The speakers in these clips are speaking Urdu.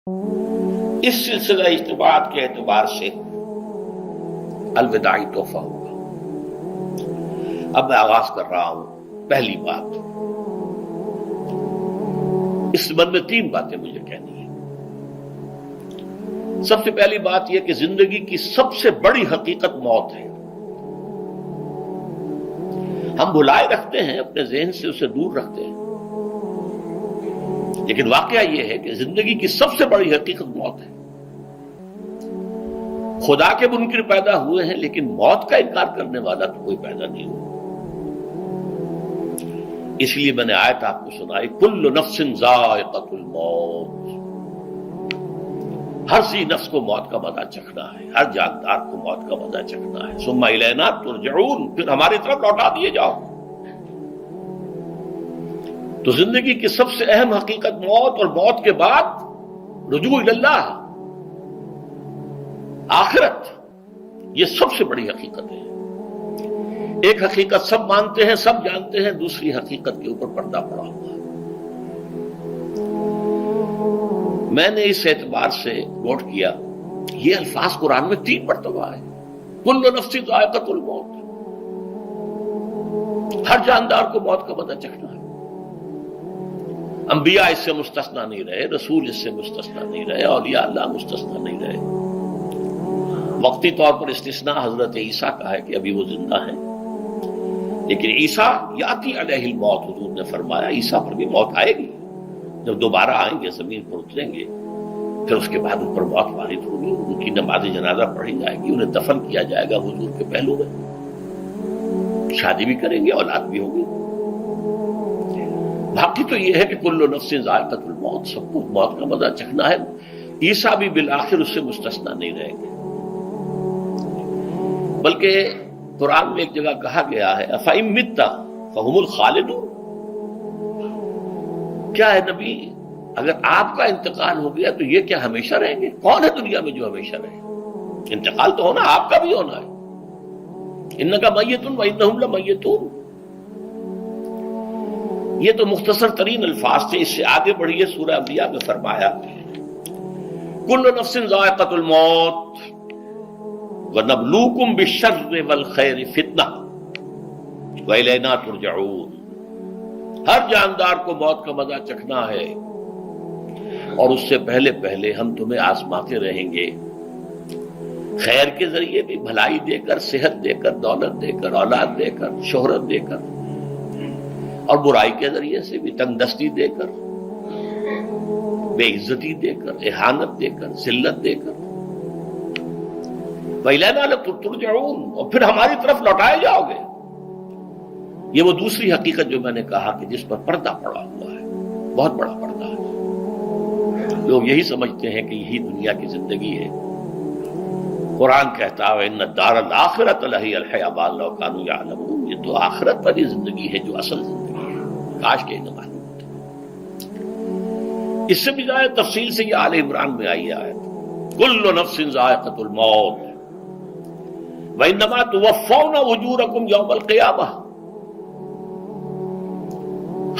اس سلسلہ اجتماعات کے اعتبار سے الوداعی تحفہ ہوگا۔ اب میں آغاز کر رہا ہوں۔ پہلی بات، اس سبب میں 3 باتیں مجھے کہنی ہیں۔ سب سے پہلی بات یہ کہ زندگی کی سب سے بڑی حقیقت موت ہے۔ ہم بھلائے رکھتے ہیں، اپنے ذہن سے اسے دور رکھتے ہیں، لیکن واقعہ یہ ہے کہ زندگی کی سب سے بڑی حقیقت موت ہے۔ خدا کے منکر پیدا ہوئے ہیں، لیکن موت کا انکار کرنے والا تو کوئی پیدا نہیں ہوا۔ اس لیے میں نے آیت آپ کو سنائی، کل نفس ذائقۃ الموت، ہر سی نفس کو موت کا مزہ چکھنا ہے، ہر جاندار کو موت کا مزہ چکھنا ہے۔ ثم الینا ترجعون، پھر ہماری طرف لوٹا دیے جاؤ۔ تو زندگی کی سب سے اہم حقیقت موت، اور موت کے بعد رجوع اللہ، آخرت، یہ سب سے بڑی حقیقت ہے۔ ایک حقیقت سب مانتے ہیں، سب جانتے ہیں، دوسری حقیقت کے اوپر پردہ پڑا ہوا ہے۔ میں نے اس اعتبار سے نوٹ کیا، یہ الفاظ قرآن میں 3 مرتبہ ہے، کل نفس ذائقۃ الموت، ہر جاندار کو موت کا مزہ چکھنا ہے۔ انبیاء اس سے مستثنا نہیں رہے، رسول اس سے مستثنا نہیں رہے، اولیاء اللہ مستثنا نہیں رہے۔ وقتی طور پر استثناء حضرت عیسیٰ کا ہے کہ ابھی وہ زندہ ہیں، لیکن عیسیٰ یاتی علیہ الموت، حضور نے فرمایا عیسیٰ پر بھی موت آئے گی، جب دوبارہ آئیں گے زمین پر اتریں گے، پھر اس کے بعد ان پر موت وارد ہوگی، ان کی نماز جنازہ پڑھی جائے گی، انہیں دفن کیا جائے گا حضور کے پہلو میں، شادی بھی کریں گے، اولاد بھی ہوگی۔ باقی تو یہ ہے کہ کل نفس ذائقۃ الموت، سب کو موت کا مزہ چکھنا ہے۔ عیسیٰ بھی بالآخر اس سے مستثنا نہیں رہیں گے، بلکہ قرآن میں ایک جگہ کہا گیا ہے أَفَإِن مِتَّ فَهُمُ الْخَالِدُونَ، کیا ہے نبی، اگر آپ کا انتقال ہو گیا تو یہ کیا ہمیشہ رہیں گے؟ کون ہے دنیا میں جو ہمیشہ رہے؟ انتقال تو ہونا، آپ کا بھی ہونا ہے۔ إِنَّكَ مَيِّتٌ وَإِنَّهُمْ لَمَيِّتُونَ، یہ تو مختصر ترین الفاظ تھے۔ اس سے آگے بڑھیے، سورہ انبیاء میں فرمایا کل نفس ذائقۃ الموت وَنَبْلُوكُمْ بِالشَّرِّ وَالْخَيْرِ فِتْنَةً وَإِلَيْنَا تُرْجَعُونَ، ہر جاندار کو موت کا مزہ چکھنا ہے، اور اس سے پہلے پہلے ہم تمہیں آزماتے رہیں گے، خیر کے ذریعے بھی، بھلائی دے کر، صحت دے کر، دولت دے کر، اولاد دے کر، شہرت دے کر، اور برائی کے ذریعے سے بھی، تنگ دستی دے کر، بے عزتی دے کر، اہانت دے کر، ذلت دے کر، وَإِلَيْنَا تُرْجَعُونَ، اور پھر ہماری طرف لوٹائے جاؤ گے۔ یہ وہ دوسری حقیقت جو میں نے کہا کہ جس پر پردہ پڑا ہوا ہے، بہت بڑا پردہ ہے۔ لوگ یہی سمجھتے ہیں کہ یہی دنیا کی زندگی ہے۔ قرآن کہتا ہے إِنَّ الدَّارَ الْآخِرَةَ لَهِيَ الْحَيَوَانُ لَوْ كَانُوا يَعْلَمُونَ، یہ تو آخرت والی زندگی ہے جو اصل زندگی ہے، کاش کہ انہیں معلوم ہوتا۔ اس سے بھی زیادہ تفصیل سے یہ آل عمران میں آئی آیت، کل نفس ذائقۃ الموت وَإِنَّمَا تُوَفَّوْنَ أُجُورَكُمْ يَوْمَ الْقِيَامَةِ،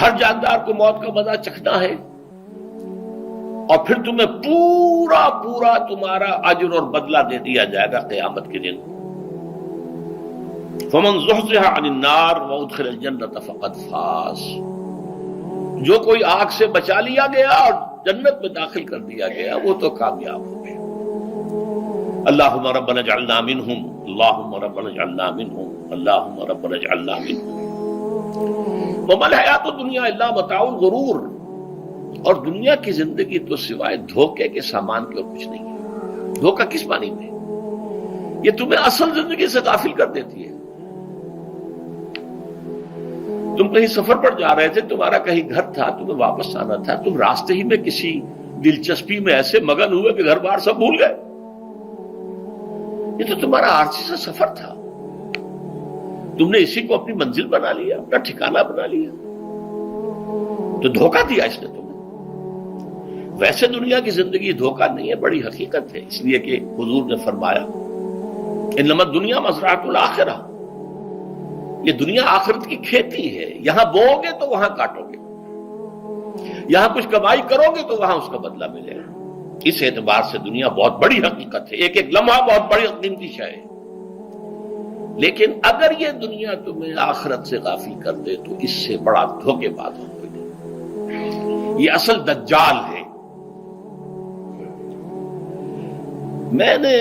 ہر جاندار کو موت کا مزہ چکھنا ہے، اور پھر تمہیں پورا پورا تمہارا اجر اور بدلہ دے دیا جائے گا قیامت کے دن۔ فَمَنْ زُحْزِحَ عَنِ النَّارِ وَأُدْخِلَ الْجَنَّةَ فَقَدْ فَازَ، جو کوئی آگ سے بچا لیا گیا اور جنت میں داخل کر دیا گیا، وہ تو کامیاب ہو گیا۔ اللہم ربنا اجعلنا منہم، اللہم ربنا اجعلنا منہم، اللہم ربنا اجعلنا منہم۔ وما الحیات الدنیا الا متاع الغرور، اور دنیا کی زندگی تو سوائے دھوکے کے سامان کے اور کچھ نہیں ہے۔ دھوکہ کس معنی میں؟ یہ تمہیں اصل زندگی سے غافل کر دیتی ہے۔ تم کہیں سفر پر جا رہے تھے، تمہارا کہیں گھر تھا، تمہیں واپس آنا تھا، تم راستے ہی میں کسی دلچسپی میں ایسے مگن ہوئے کہ گھر بار سب بھول گئے۔ یہ تو تمہارا عارضی سا سفر تھا، تم نے اسی کو اپنی منزل بنا لیا، اپنا ٹھکانہ بنا لیا، تو دھوکہ دیا اس نے تمہیں۔ ویسے دنیا کی زندگی دھوکہ نہیں ہے، بڑی حقیقت ہے، اس لیے کہ حضور نے فرمایا انما الدنیا مزرعۃ الآخرہ، یہ دنیا آخرت کی کھیتی ہے، یہاں بوؤ گے تو وہاں کاٹو گے، یہاں کچھ کمائی کرو گے تو وہاں اس کا بدلہ ملے گا۔ اس اعتبار سے دنیا بہت بڑی حقیقت ہے، ایک ایک لمحہ بہت بڑی قیمتی شے ہے، لیکن اگر یہ دنیا تمہیں آخرت سے غافل کر دے تو اس سے بڑا دھوکے باز ہو کوئی نہیں۔ یہ اصل دجال ہے۔ میں نے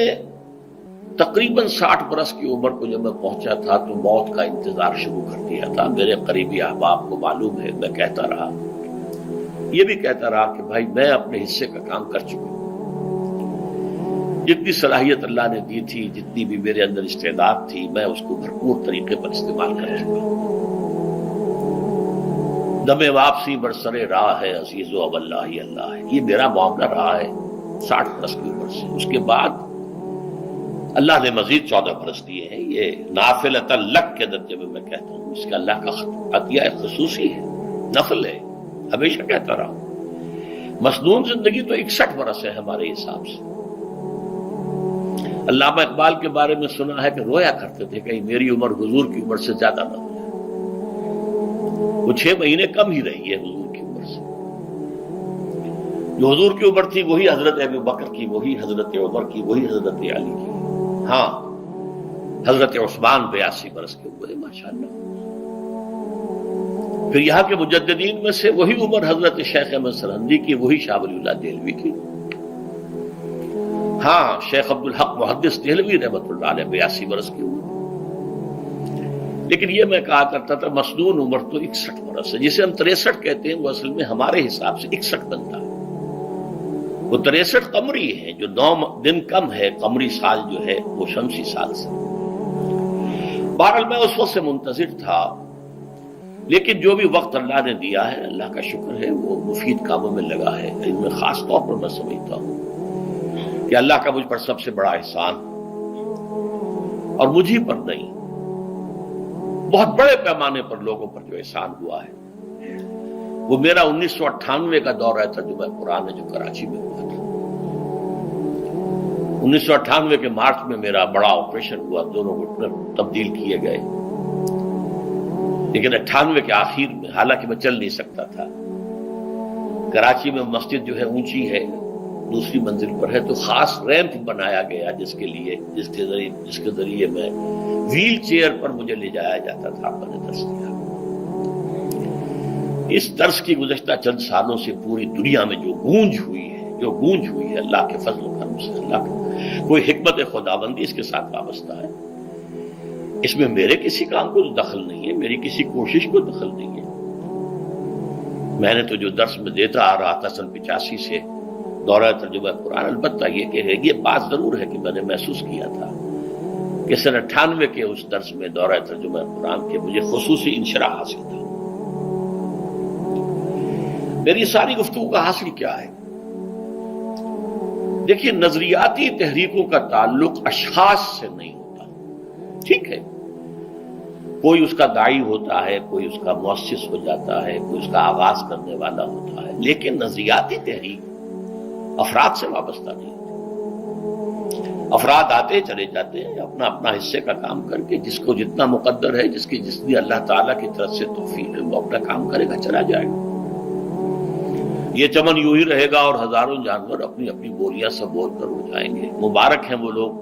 تقریباً 60 برس کی عمر کو جب میں پہنچا تھا تو موت کا انتظار شروع کر دیا تھا۔ میرے قریبی احباب کو معلوم ہے، میں کہتا رہا، یہ بھی کہتا رہا کہ بھائی میں اپنے حصے کا کام کر چکا ہوں، جتنی صلاحیت اللہ نے دی تھی، جتنی بھی میرے اندر استعداد تھی، میں اس کو بھرپور طریقے پر استعمال کر چکا ہوں۔ دم واپسی برسر راہ ہے عزیز و اب اللہ ہی اللہ ہے، یہ میرا معاملہ رہا ہے 60 برس کی عمر سے۔ اس کے بعد اللہ نے مزید 14 برس دیے ہیں، یہ نافلۃ لک کے درجے میں میں کہتا ہوں، اس کا اللہ کا عطیہ خصوصی ہے، نفل ہے، ہمیشہ کہتا رہا ہوں۔ مسنون زندگی تو 61 برس ہے ہمارے حساب سے۔ علامہ اقبال کے بارے میں سنا ہے کہ رویا کرتے تھے کہ میری عمر حضور کی عمر سے زیادہ نہ ہو جائے، وہ 6 مہینے کم ہی رہی ہے حضور کی عمر سے۔ جو حضور کی عمر تھی وہی حضرت ابو بکر کی، وہی حضرت عمر کی، وہی حضرت علی کی۔ ہاں، حضرت عثمان 82 برس کے ہوئے ماشاءاللہ۔ پھر یہاں کے مجددین میں سے وہی عمر حضرت شیخ احمد سرہندی کی، وہی شاہ ولی اللہ دہلوی کی۔ ہاں، شیخ عبدالحق محدث دہلوی رحمۃ اللہ علیہ 82 برس کی عمر۔ لیکن یہ میں کہا کرتا تھا مسنون عمر تو 61 برس ہے، جسے ہم 63 کہتے ہیں، وہ اصل میں ہمارے حساب سے 61 بنتا ہے۔ وہ 63 قمری ہے، جو 9 دن کم ہے، قمری سال جو ہے وہ شمسی سال سے۔ بہرحال میں اس وقت سے منتظر تھا، لیکن جو بھی وقت اللہ نے دیا ہے، اللہ کا شکر ہے، وہ مفید کاموں میں لگا ہے۔ ان میں خاص طور پر میں سمجھتا ہوں کہ اللہ کا مجھ پر سب سے بڑا احسان، اور مجھ ہی پر نہیں، بہت بڑے پیمانے پر لوگوں پر جو احسان ہوا ہے، وہ میرا 1998 کا دورہ ترجمہ قرآن ہے جو کراچی میں ہوا تھا۔ 1998 کے مارچ میں میرا بڑا آپریشن ہوا، دونوں گھٹنے تبدیل کیے گئے، لیکن 98 کے آخر میں، حالانکہ میں چل نہیں سکتا تھا، کراچی میں مسجد جو ہے اونچی ہے، دوسری منزل پر ہے، تو خاص ریمپ بنایا گیا جس کے ذریعے میں ویل چیئر پر مجھے لے جایا جاتا تھا۔ میں نے درس دیا۔ اس درس کی گزشتہ چند سالوں سے پوری دنیا میں جو گونج ہوئی ہے اللہ کے فضل و کرم سے، اللہ کا کوئی حکمت خداوندی اس کے ساتھ وابستہ ہے۔ اس میں میرے کسی کام کو دخل نہیں ہے، میری کسی کوشش کو دخل نہیں ہے۔ میں نے تو جو درس میں دیتا آ رہا تھا سن 85 سے دورہ ترجمہ قرآن، البتہ یہ بات ضرور ہے کہ میں نے محسوس کیا تھا کہ سن 98 کے اس درس میں دورہ ترجمہ قرآن کے مجھے خصوصی انشراح حاصل تھا۔ میری ساری گفتگو کا حاصل کیا ہے؟ دیکھیے، نظریاتی تحریکوں کا تعلق اشخاص سے نہیں ہوتا، ٹھیک ہے، کوئی اس کا داعی ہوتا ہے، کوئی اس کا مؤسس ہو جاتا ہے، کوئی اس کا آغاز کرنے والا ہوتا ہے، لیکن نظریاتی تحریک افراد سے وابستہ نہیں ہوتی۔ افراد آتے چلے جاتے ہیں اپنا اپنا حصے کا کام کر کے، جس کو جتنا مقدر ہے، جتنی اللہ تعالیٰ کی طرف سے توفیق ہے، وہ اپنا کام کرے گا، چلا جائے گا۔ یہ چمن یوں ہی رہے گا اور ہزاروں جانور اپنی اپنی بولیاں سے بول کر ہو جائیں گے۔ مبارک ہیں وہ لوگ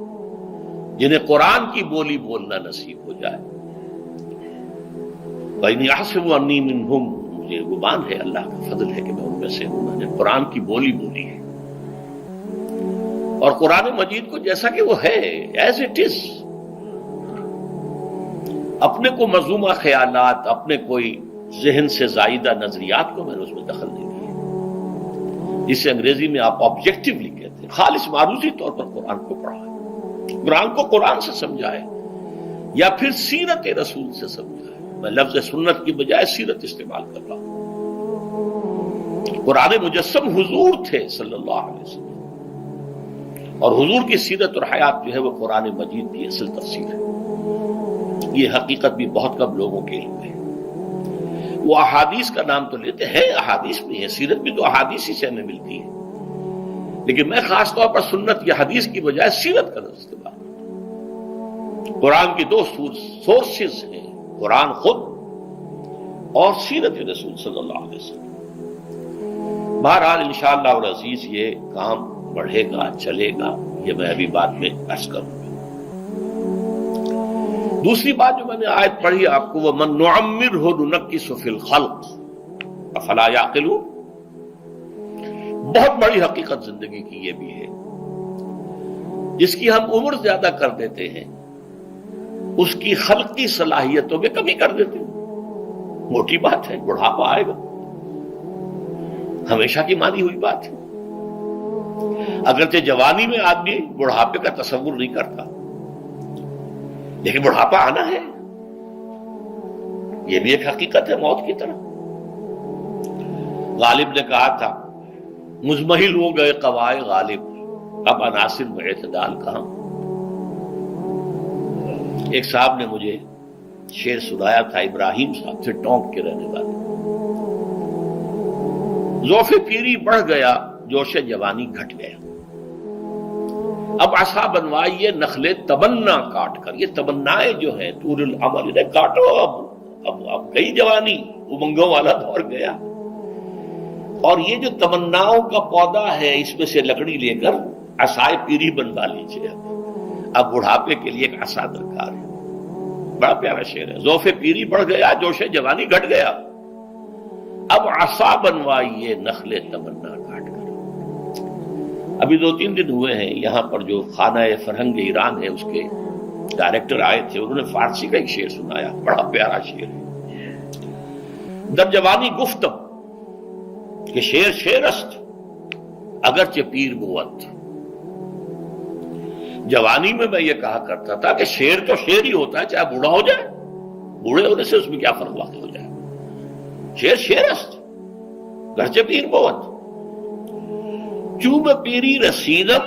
جنہیں قرآن کی بولی بولنا نصیب ہو جائے۔ وَإِنْ يَحْسَبُ أَنِّي مِنْهُمْ، مجھے گمان ہے، اللہ کا فضل ہے کہ میں ان میں سے ہوں، میں نے قرآن کی بولی بولی ہے، اور قرآن مجید کو جیسا کہ وہ ہے، ایز اٹ از، اپنے کو مذمومہ خیالات، اپنے کوئی ذہن سے زائدہ نظریات کو میں نے اس میں دخل نہیں دیا، جسے انگریزی میں آپ آبجیکٹیولی کہتے ہیں، خالص معروضی طور پر قرآن کو پڑھا ہے، قرآن کو قرآن سے سمجھا ہے، یا پھر سیرت رسول سے سمجھا ہے۔ میں لفظ سنت کی بجائے سیرت استعمال کر رہا ہوں۔ قرآن مجسم حضور تھے صلی اللہ علیہ وسلم، اور حضور کی سیرت اور حیات جو ہے وہ قرآن مجید کی اصل تفسیر ہے۔ یہ حقیقت بھی بہت کم لوگوں کے علم ہے۔ وہ احادیث کا نام تو لیتے ہیں، احادیث بھی ہے، سیرت بھی تو احادیث ہی سے ہمیں ملتی ہے، لیکن میں خاص طور پر سنت یا حدیث کی بجائے سیرت کا استعمال کرتا ہوں۔ قرآن کی 2 سورسز ہیں، قرآن خود اور سیرت رسول صلی اللہ علیہ وسلم۔ بہرحال انشاءاللہ العزیز یہ کام بڑھے گا، چلے گا، یہ میں ابھی بعد میں عرض کروں گا۔ دوسری بات جو میں نے آیت پڑھی آپ کو، وَمَن نُعَمِّرْهُ نُنَكِّسُ فِي الْخَلْقِ أَفَلَا يَعْقِلُونَ، بہت بڑی حقیقت زندگی کی یہ بھی ہے، جس کی ہم عمر زیادہ کر دیتے ہیں اس کی خلقی صلاحیتوں میں کمی کر دیتے ہیں۔ موٹی بات ہے، بڑھاپا آئے گا، ہمیشہ کی مانی ہوئی بات ہے۔ اگرچہ جوانی میں آدمی بڑھاپے کا تصور نہیں کرتا، لیکن بڑھاپا آنا ہے، یہ بھی ایک حقیقت ہے موت کی طرح۔ غالب نے کہا تھا مزمحل ہو گئے قوائے غالب، اب عناصر میں اعتدال کہاں۔ ایک صاحب نے مجھے شعر سنایا تھا، ابراہیم صاحب سے، ٹونک کے رہنے والے، ذوف پیری بڑھ گیا، جوش جوانی گھٹ گیا، اب عصا بنوائیے نخلے تمنا کاٹ کر۔ یہ تمنائیں جو ہیں طول العمر، انہیں کاٹو، اب گئی جوانی، امنگوں والا دور گیا، اور یہ جو تمناؤں کا پودا ہے اس میں سے لکڑی لے کر عصائے پیری بنوا لیجیے، اب بڑھاپے کے لیے ایک عصا درکار ہے۔ بڑا پیارا شعر ہے، ذوف پیری بڑھ گیا، جوش جوانی گھٹ گیا، اب عصا بنوائیے نخل تمنا کاٹ کر۔ ابھی 2-3 دن ہوئے ہیں یہاں پر جو خانہ فرہنگ ایران ہے اس کے ڈائریکٹر آئے تھے، انہوں نے فارسی کا ایک شعر سنایا، بڑا پیارا شعر ہے۔ در جوانی گفتم کہ شعر شعر است اگرچہ پیر بود۔ جوانی میں میں یہ کہا کرتا تھا کہ شعر تو شعر ہی ہوتا ہے، چاہے بوڑھا ہو جائے، بوڑھے ہونے سے اس میں کیا فرق واقع ہو جائے، شعر شعر است گرچہ پیر بود۔ چوب پیری رسیدم،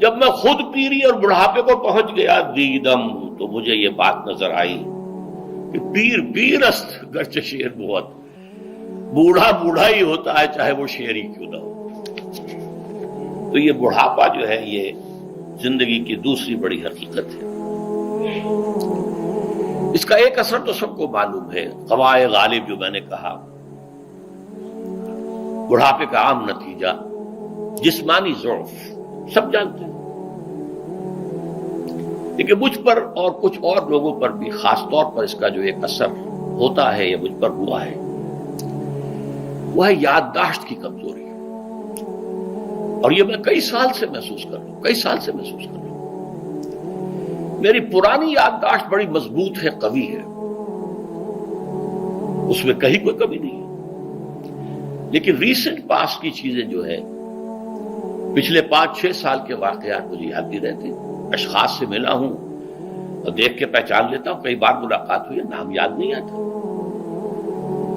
جب میں خود پیری اور بڑھاپے کو پہنچ گیا، دیدم، تو مجھے یہ بات نظر آئی کہ پیر پیر است گرچہ شعر بود، بوڑھا بوڑھا ہی ہوتا ہے چاہے وہ شعر ہی کیوں نہ ہو۔ تو یہ بڑھاپا جو ہے یہ زندگی کی دوسری بڑی حقیقت ہے۔ اس کا ایک اثر تو سب کو معلوم ہے، قوائے غالب جو میں نے کہا، بڑھاپے کا عام نتیجہ جسمانی ضعف، سب جانتے ہیں، لیکن مجھ پر اور کچھ اور لوگوں پر بھی خاص طور پر اس کا جو ایک اثر ہوتا ہے، یہ مجھ پر ہوا ہے، وہ ہے یادداشت کی کمزوری، اور یہ میں کئی سال سے محسوس کر رہا ہوں۔ میری پرانی یادداشت بڑی مضبوط ہے، قوی ہے، اس میں کہیں کوئی کمی نہیں ہے، لیکن ریسنٹ پاس کی چیزیں جو ہے، پچھلے 5-6 سال کے واقعات مجھے یاد نہیں رہتے، اشخاص سے ملا ہوں اور دیکھ کے پہچان لیتا ہوں، کئی بار ملاقات ہوئی ہے، نام یاد نہیں آتا،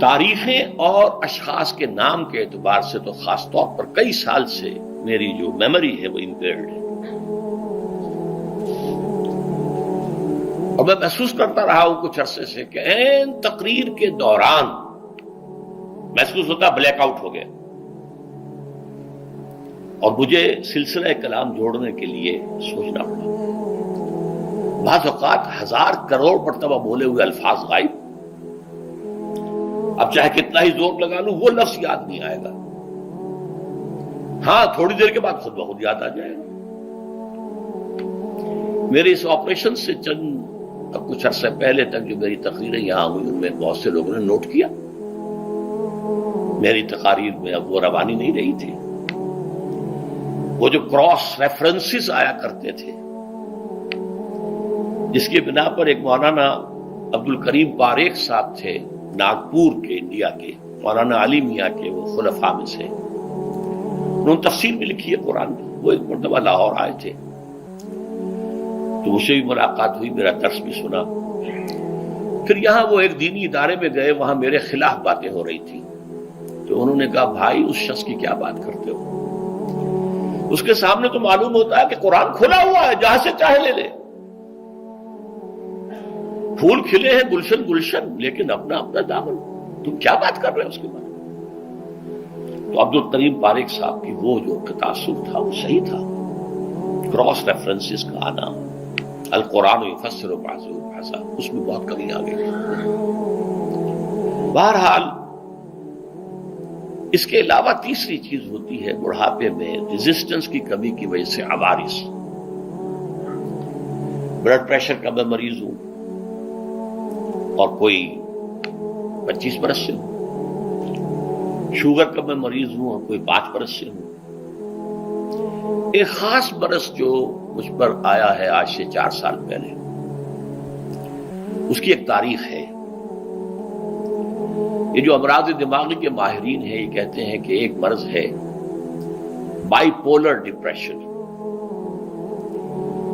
تاریخیں اور اشخاص کے نام کے اعتبار سے تو خاص طور پر کئی سال سے میری جو میموری ہے وہ امپیئرڈ ہے، اور میں محسوس کرتا رہا ہوں کچھ عرصے سے کہ عین تقریر کے دوران محسوس ہوتا بلیک آؤٹ ہو گیا، اور مجھے سلسلہ کلام جوڑنے کے لیے سوچنا پڑا۔ بعض اوقات 1000 کروڑ مرتبہ بولے ہوئے الفاظ غائب، اب چاہے کتنا ہی زور لگا لوں وہ لفظ یاد نہیں آئے گا، ہاں تھوڑی دیر کے بعد خود بخود یاد آ جائے گا۔ میرے اس آپریشن سے اب کچھ عرصے پہلے تک جو میری تقریریں یہاں ہوئی، ان میں بہت سے لوگوں نے نوٹ کیا، میری تقاریر میں اب وہ روانی نہیں رہی تھی، وہ جو کراس ریفرنسز آیا کرتے تھے، جس کی بنا پر ایک مولانا عبد الکریم پاریخ صاحب تھے ناگپور کے، انڈیا کے، مولانا علی میاں کے وہ خلفاء میں سے، انہوں نے تفسیر بھی لکھی ہے قرآن کی، وہ ایک مرتبہ لاہور آئے تھے، تو مجھ سے بھی ملاقات ہوئی، میرا درس بھی سنا، پھر یہاں وہ ایک دینی ادارے میں گئے، وہاں میرے خلاف باتیں ہو رہی تھی، تو انہوں نے کہا بھائی اس شخص کی کیا بات کرتے ہو، اس کے سامنے تو معلوم ہوتا ہے کہ قرآن کھلا ہوا ہے، جہاں سے چاہے لے لے، پھول کھلے ہیں گلشن گلشن، لیکن اپنا اپنا دامن، تم کیا بات کر رہے ہیں اس کے بارے میں۔ تو عبد الکریم پاریخ صاحب کی وہ جو تاثر تھا وہ صحیح تھا، کراس ریفرنسز کا آنا، القرآن یفسر بعضہ بعضا، اس میں بہت کمی آ گئی۔ بہرحال اس کے علاوہ تیسری چیز ہوتی ہے بڑھاپے میں ریزسٹنس کی کمی کی وجہ سے عوارض. بلڈ پریشر کا میں مریض ہوں اور کوئی 25 برس سے ہوں، شوگر کا میں مریض ہوں اور کوئی 5 برس سے ہوں. ایک خاص برس جو مجھ پر آیا ہے آج سے 4 سال پہلے، اس کی ایک تاریخ ہے. یہ جو امراض دماغی کے ماہرین ہیں یہ کہتے ہیں کہ ایک مرض ہے بائی پولر ڈپریشن.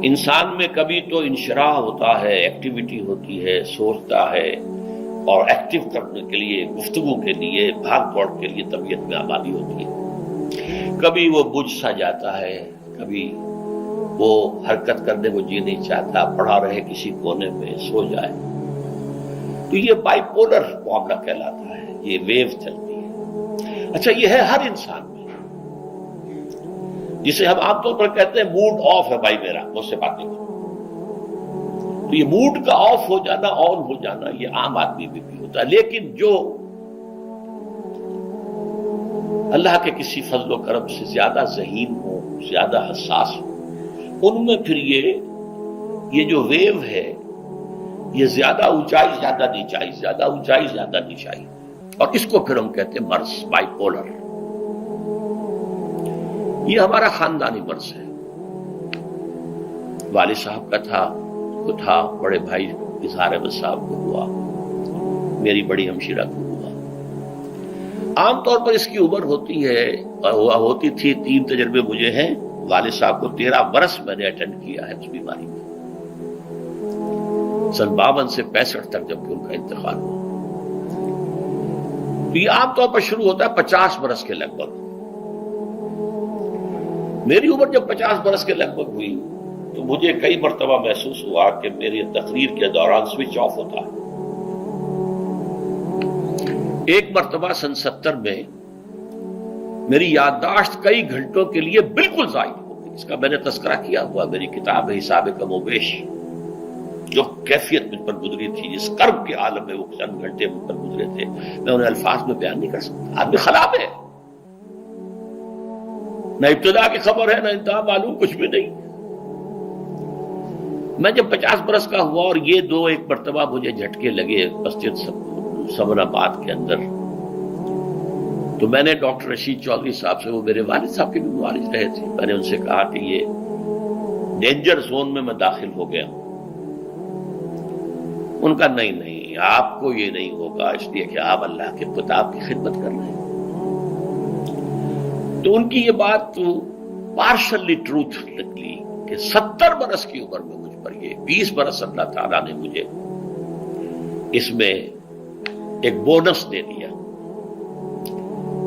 انسان میں کبھی تو انشراح ہوتا ہے، ایکٹیویٹی ہوتی ہے، سوچتا ہے اور ایکٹیو کرنے کے لیے، گفتگو کے لیے، بھاگ دوڑ کے لیے طبیعت میں آبادی ہوتی ہے. کبھی وہ بجھ سا جاتا ہے، کبھی وہ حرکت کرنے کو جی نہیں چاہتا، پڑا رہے کسی کونے میں، سو جائے. تو یہ بائی پولر معاملہ کہلاتا ہے، یہ ویو چلتی ہے. اچھا یہ ہے ہر انسان میں، جسے ہم عام طور پر کہتے ہیں موڈ آف ہے بھائی میرا، مجھ سے باتیں کرو. تو یہ موڈ کا آف ہو جانا، آن ہو جانا، یہ عام آدمی بھی ہوتا ہے. لیکن جو اللہ کے کسی فضل و کرم سے زیادہ ذہین ہو، زیادہ حساس ہو، ان میں پھر یہ جو ویو ہے یہ زیادہ اونچائی زیادہ نیچائی، زیادہ اونچائی زیادہ نیچائی، اور اس کو پھر ہم کہتے ہیں مرض، بائی پولر. یہ ہمارا خاندانی مرض ہے. والد صاحب کا تھا، بڑے بھائی اظہار احمد صاحب کو ہوا، میری بڑی ہمشیرہ کو ہوا. عام طور پر اس کی عمر ہوتی ہے اور ہوتی تھی، 3 تجربے مجھے ہیں. والد صاحب کو 13 برس میں نے اٹینڈ کیا ہے اس بیماری میں، سن 52 سے 65 تک جب کہ ان کا انتقال ہوا. تو یہ عام طور پر شروع ہوتا ہے 50 برس کے لگ بھگ. میری عمر جب 50 برس کے لگ بھگ ہوئی تو مجھے کئی مرتبہ محسوس ہوا کہ میری تقریر کے دوران سوئچ آف ہوتا ہے. ایک مرتبہ سن 70 میں میری یادداشت کئی گھنٹوں کے لیے بالکل ضائع ہو گئی. اس کا میں نے تذکرہ کیا ہوا، میری کتاب ہے حساب کم و بیش. جو کیفیت مجھ پر گزری تھی، جس کرب کے عالم میں وہ چند گھنٹے مجھ پر گزرے تھے، میں انہیں الفاظ میں بیان نہیں کر سکتا. آدمی خراب ہے، نہ ابتدا کی خبر ہے نہ انتہا معلوم، کچھ بھی نہیں. میں جب 50 برس کا ہوا اور یہ ایک مرتبہ مجھے جھٹکے لگے مسجد سمن آباد کے اندر، تو میں نے ڈاکٹر رشید چودھری صاحب سے، وہ میرے والد صاحب کے بھی معالج رہے تھے، میں نے ان سے کہا کہ یہ ڈینجر زون میں داخل ہو گیا ہوں. ان کا نہیں، آپ کو یہ نہیں ہوگا، اس لیے کہ آپ اللہ کے کتاب کی خدمت کر رہے ہیں. تو ان کی یہ بات تو پارشلی ٹروتھ نکلی کہ 70 برس کی عمر میں مجھ پر یہ 20 برس اللہ تعالیٰ نے مجھے اس میں ایک بونس دے دیا.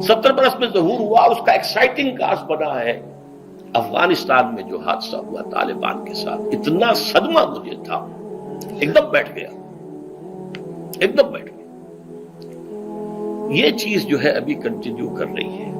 70 برس میں ظہور ہوا، اور اس کا ایکسائٹنگ کاز بنا ہے افغانستان میں جو حادثہ ہوا طالبان کے ساتھ. اتنا صدمہ مجھے تھا، ایک دم بیٹھ گیا. یہ چیز جو ہے ابھی کنٹینیو کر رہی ہے.